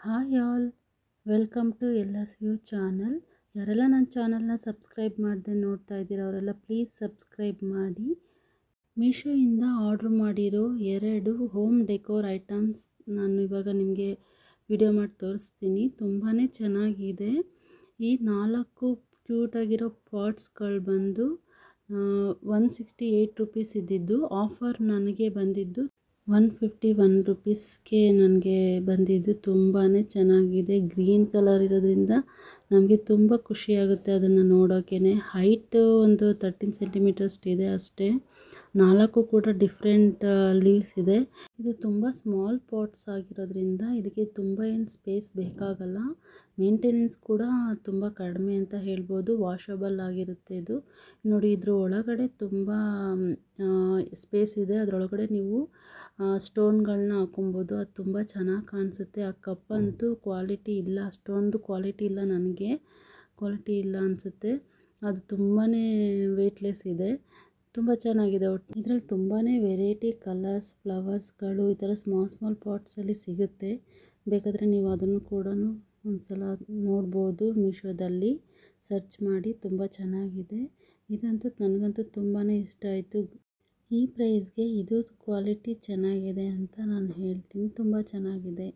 Hi all, welcome to LS View channel. ಯಾರೆಲ್ಲ ನನ್ನ ಚಾನಲ್ನ ಸಬ್ಸ್ಕ್ರೈಬ್ ಮಾಡದೆ ನೋಡ್ತಾ ಇದ್ದೀರಾ ಅವರೆಲ್ಲ ಪ್ಲೀಸ್ ಸಬ್ಸ್ಕ್ರೈಬ್ ಮಾಡಿ. ಮೀಶೋಯಿಂದ ಆರ್ಡ್ರ್ ಮಾಡಿರೋ 2 ಹೋಮ್ ಡೆಕೋರ್ ಐಟಮ್ಸ್ ನಾನು ಇವಾಗ ನಿಮಗೆ ವಿಡಿಯೋ ಮಾಡಿ ತೋರಿಸ್ತೀನಿ. ತುಂಬಾ ಚೆನ್ನಾಗಿದೆ. ಈ 4 ಕ್ಯೂಟಾಗಿರೋ ಪಾಟ್ಸ್ಗಳು ಬಂದು 168 ರುಪೀಸ್ ಇದ್ದಿದ್ದು, ಆಫರ್ ನನಗೆ ಬಂದಿದ್ದು 151 ರುಪೀಸ್ಗೆ ನನಗೆ ಬಂದಿದ್ದು. ತುಂಬಾ ಚೆನ್ನಾಗಿದೆ. ಗ್ರೀನ್ ಕಲರ್ ಇರೋದ್ರಿಂದ ನಮಗೆ ತುಂಬ ಖುಷಿಯಾಗುತ್ತೆ ಅದನ್ನು ನೋಡೋಕೆ. ಹೈಟು ಒಂದು 13 ಸೆಂಟಿಮೀಟರ್ಸ್ ಇದೆ ಅಷ್ಟೇ. 4 ಕೂಡ ಡಿಫ್ರೆಂಟ್ ಲೀವ್ಸ್ ಇದೆ. ಇದು ತುಂಬ ಸ್ಮಾಲ್ ಪಾಟ್ಸ್ ಆಗಿರೋದ್ರಿಂದ ಇದಕ್ಕೆ ತುಂಬ ಏನು ಸ್ಪೇಸ್ ಬೇಕಾಗಲ್ಲ. ಮೇಂಟೆನೆನ್ಸ್ ಕೂಡ ತುಂಬ ಕಡಿಮೆ ಅಂತ ಹೇಳ್ಬೋದು. ವಾಷಬಲ್ ಆಗಿರುತ್ತೆ ಇದು. ನೋಡಿ, ಇದ್ರ ಒಳಗಡೆ ತುಂಬ ಸ್ಪೇಸ್ ಇದೆ. ಅದರೊಳಗಡೆ ನೀವು ಸ್ಟೋನ್ಗಳನ್ನ ಹಾಕೊಬೋದು. ಅದು ತುಂಬ ಚೆನ್ನಾಗಿ ಕಾಣಿಸುತ್ತೆ. ಆ ಕಪ್ಪಂತೂ ಕ್ವಾಲಿಟಿ ಇಲ್ಲ, ಅಷ್ಟೊಂದು ಕ್ವಾಲಿಟಿ ಇಲ್ಲ, ನನಗೆ ಕ್ವಾಲಿಟಿ ಇಲ್ಲ ಅನಿಸುತ್ತೆ. ಅದು ತುಂಬಾ ವೆಯ್ಟ್ಲೆಸ್ ಇದೆ. ತುಂಬ ಚೆನ್ನಾಗಿದೆ. ಇದರಲ್ಲಿ ತುಂಬಾ ವೆರೈಟಿ ಕಲರ್ಸ್, ಫ್ಲವರ್ಸ್ಗಳು ಈ ಥರ ಸ್ಮಾಲ್ ಪಾಟ್ಸಲ್ಲಿ ಸಿಗುತ್ತೆ. ಬೇಕಾದರೆ ನೀವು ಅದನ್ನು ಕೂಡ ಒಂದ್ಸಲ ನೋಡ್ಬೋದು. ಮೀಶೋದಲ್ಲಿ ಸರ್ಚ್ ಮಾಡಿ. ತುಂಬ ಚೆನ್ನಾಗಿದೆ. ಇದಂತೂ ನನಗಂತೂ ತುಂಬಾ ಇಷ್ಟ ಆಯಿತು. ಈ ಪ್ರೈಸ್ಗೆ ಇದು ಕ್ವಾಲಿಟಿ ಚೆನ್ನಾಗಿದೆ ಅಂತ ನಾನು ಹೇಳ್ತೀನಿ. ತುಂಬ ಚೆನ್ನಾಗಿದೆ.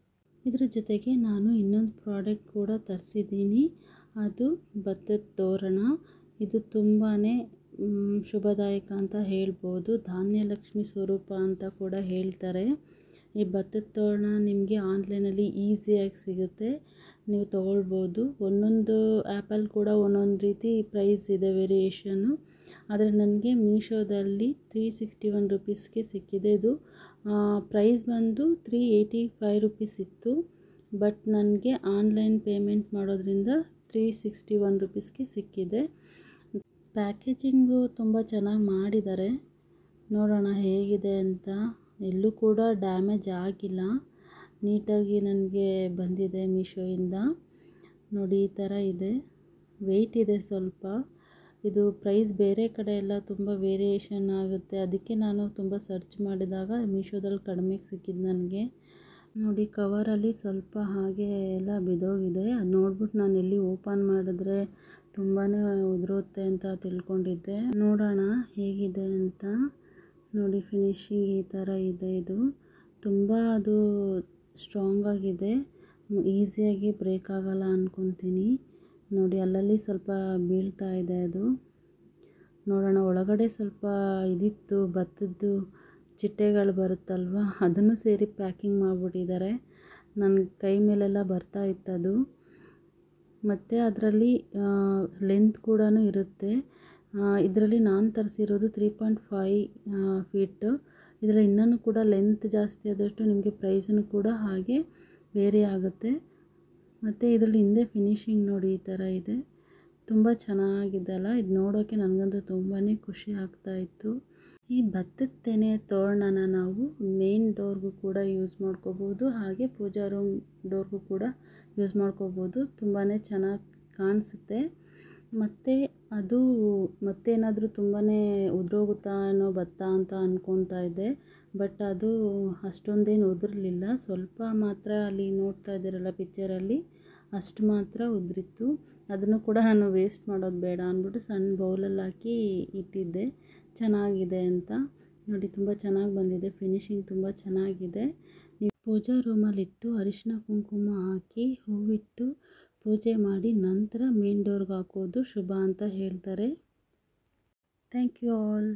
ಇದ್ರ ಜೊತೆಗೆ ನಾನು ಇನ್ನೊಂದು ಪ್ರಾಡಕ್ಟ್ ಕೂಡ ತರಿಸಿದ್ದೀನಿ. ಅದು ಭತ್ತದ ತೋರಣ. ಇದು ತುಂಬಾ ಶುಭದಾಯಕ ಅಂತ ಹೇಳ್ಬೋದು. ಧಾನ್ಯಲಕ್ಷ್ಮಿ ಸ್ವರೂಪ ಅಂತ ಕೂಡ ಹೇಳ್ತಾರೆ. ಈ ಭತ್ತದ ತೋರಣ ನಿಮಗೆ ಆನ್ಲೈನಲ್ಲಿ ಈಸಿಯಾಗಿ ಸಿಗುತ್ತೆ, ನೀವು ತೊಗೊಳ್ಬೋದು. ಒಂದೊಂದು ಆ್ಯಪಲ್ಲಿ ಕೂಡ ಒಂದೊಂದು ರೀತಿ ಪ್ರೈಸ್ ಇದೆ, ವೇರಿಯೇಷನ್ನು. ಆದರೆ ನನಗೆ ಮೀಶೋದಲ್ಲಿ 361 ರುಪೀಸ್ಗೆ ಸಿಕ್ಕಿದೆ. ಇದು ಪ್ರೈಸ್ ಬಂದು 385 ರುಪೀಸ್ ಇತ್ತು. ಬಟ್ ನನಗೆ ಆನ್ಲೈನ್ ಪೇಮೆಂಟ್ ಮಾಡೋದ್ರಿಂದ 361 ರುಪೀಸ್ಗೆ ಸಿಕ್ಕಿದೆ. ಪ್ಯಾಕೇಜಿಂಗು ತುಂಬ ಚೆನ್ನಾಗಿ ಮಾಡಿದ್ದಾರೆ. ನೋಡೋಣ ಹೇಗಿದೆ ಅಂತ. ಎಲ್ಲೂ ಕೂಡ ಡ್ಯಾಮೇಜ್ ಆಗಿಲ್ಲ. ನೀಟಾಗಿ ನನಗೆ ಬಂದಿದೆ ಮೀಶೋಯಿಂದ. ನೋಡಿ, ಈ ಥರ ಇದೆ. ವೆಯ್ಟ್ ಇದೆ ಸ್ವಲ್ಪ. ಇದು ಪ್ರೈಸ್ ಬೇರೆ ಕಡೆ ಎಲ್ಲ ತುಂಬ ವೇರಿಯೇಷನ್ ಆಗುತ್ತೆ. ಅದಕ್ಕೆ ನಾನು ತುಂಬ ಸರ್ಚ್ ಮಾಡಿದಾಗ ಮೀಶೋದಲ್ಲಿ ಕಡಿಮೆಗೆ ಸಿಕ್ಕಿದ್ದು ನನಗೆ. ನೋಡಿ, ಕವರಲ್ಲಿ ಸ್ವಲ್ಪ ಹಾಗೆ ಎಲ್ಲ ಬಿದ್ದೋಗಿದೆ. ಅದು ನೋಡ್ಬಿಟ್ಟು ನಾನು ಎಲ್ಲಿ ಓಪನ್ ಮಾಡಿದ್ರೆ ತುಂಬಾ ಉದುರುತ್ತೆ ಅಂತ ತಿಳ್ಕೊಂಡಿದ್ದೆ. ನೋಡೋಣ ಹೇಗಿದೆ ಅಂತ. ನೋಡಿ, ಫಿನಿಶಿಂಗ್ ಈ ಥರ ಇದೆ. ಇದು ತುಂಬ ಅದು ಸ್ಟ್ರಾಂಗ್ ಆಗಿದೆ. ಈಸಿಯಾಗಿ ಬ್ರೇಕ್ ಆಗಲ್ಲ ಅಂದ್ಕೊತೀನಿ. ನೋಡಿ, ಅಲ್ಲಲ್ಲಿ ಸ್ವಲ್ಪ ಬೀಳ್ತಾ ಇದೆ ಅದು. ನೋಡೋಣ. ಒಳಗಡೆ ಸ್ವಲ್ಪ ಇದಿತ್ತು, ಭತ್ತದ್ದು ಚಿಟ್ಟೆಗಳು ಬರುತ್ತಲ್ವ, ಅದನ್ನು ಸೇರಿ ಪ್ಯಾಕಿಂಗ್ ಮಾಡಿಬಿಟ್ಟಿದ್ದಾರೆ. ನನ್ನ ಕೈ ಮೇಲೆಲ್ಲ ಬರ್ತಾ ಇತ್ತದು. ಮತ್ತು ಅದರಲ್ಲಿ ಲೆಂತ್ ಕೂಡ ಇರುತ್ತೆ. ಇದರಲ್ಲಿ ನಾನು ತರಿಸಿರೋದು 3.5 ಫೀಟ್. ಇದರಲ್ಲಿ ಇನ್ನೂ ಕೂಡ ಲೆಂತ್ ಜಾಸ್ತಿ ಆದಷ್ಟು ನಿಮಗೆ ಪ್ರೈಸನ್ನು ಕೂಡ ಹಾಗೆ ವೇರಿ ಆಗುತ್ತೆ. ಮತ್ತು ಇದರಲ್ಲಿ ಹಿಂದೆ ಫಿನಿಶಿಂಗ್ ನೋಡಿ ಈ ಥರ ಇದೆ. ತುಂಬ ಚೆನ್ನಾಗಿದೆ ಅಲ್ಲ. ಇದು ನೋಡೋಕ್ಕೆ ನನಗಂತೂ ತುಂಬಾ ಖುಷಿ ಆಗ್ತಾಯಿತ್ತು. ಈ ಭತ್ತದ ತೆನೆ ತೋರಣನ ನಾವು ಮೇನ್ ಡೋರ್ಗೂ ಕೂಡ ಯೂಸ್ ಮಾಡ್ಕೋಬೋದು, ಹಾಗೆ ಪೂಜಾ ರೂಮ್ ಡೋರ್ಗೂ ಕೂಡ ಯೂಸ್ ಮಾಡ್ಕೋಬೋದು. ತುಂಬಾ ಚೆನ್ನಾಗಿ ಕಾಣಿಸುತ್ತೆ. ಮತ್ತು ಅದು ಮತ್ತೇನಾದರೂ ತುಂಬಾ ಉದುರೋಗುತ್ತಾ ಅನ್ನೋ ಭತ್ತ ಅಂತ ಅಂದ್ಕೊತಾ ಇದ್ದೆ. ಬಟ್ ಅದು ಅಷ್ಟೊಂದೇನು ಉದುರಲಿಲ್ಲ. ಸ್ವಲ್ಪ ಮಾತ್ರ ಅಲ್ಲಿ ನೋಡ್ತಾ ಇದ್ದೀರಲ್ಲ ಪಿಕ್ಚರಲ್ಲಿ, ಅಷ್ಟು ಮಾತ್ರ ಉದುರಿತ್ತು. ಅದನ್ನು ಕೂಡ ನಾನು ವೇಸ್ಟ್ ಮಾಡೋದು ಬೇಡ ಅಂದ್ಬಿಟ್ಟು ಸಣ್ಣ ಬೌಲಲ್ಲಿ ಹಾಕಿ ಇಟ್ಟಿದ್ದೆ, ಚೆನ್ನಾಗಿದೆ ಅಂತ. ನೋಡಿ, ತುಂಬ ಚೆನ್ನಾಗಿ ಬಂದಿದೆ. ಫಿನಿಶಿಂಗ್ ತುಂಬ ಚೆನ್ನಾಗಿದೆ. ನೀವು ಪೂಜಾ ರೂಮಲ್ಲಿಟ್ಟು ಅರಿಶಿನ ಕುಂಕುಮ ಹಾಕಿ ಹೂವಿಟ್ಟು ಪೂಜೆ ಮಾಡಿ ನಂತರ ಮೇನ್ ಡೋರ್ಗೆ ಹಾಕೋದು ಶುಭ ಅಂತ ಹೇಳ್ತಾರೆ. Thank you all.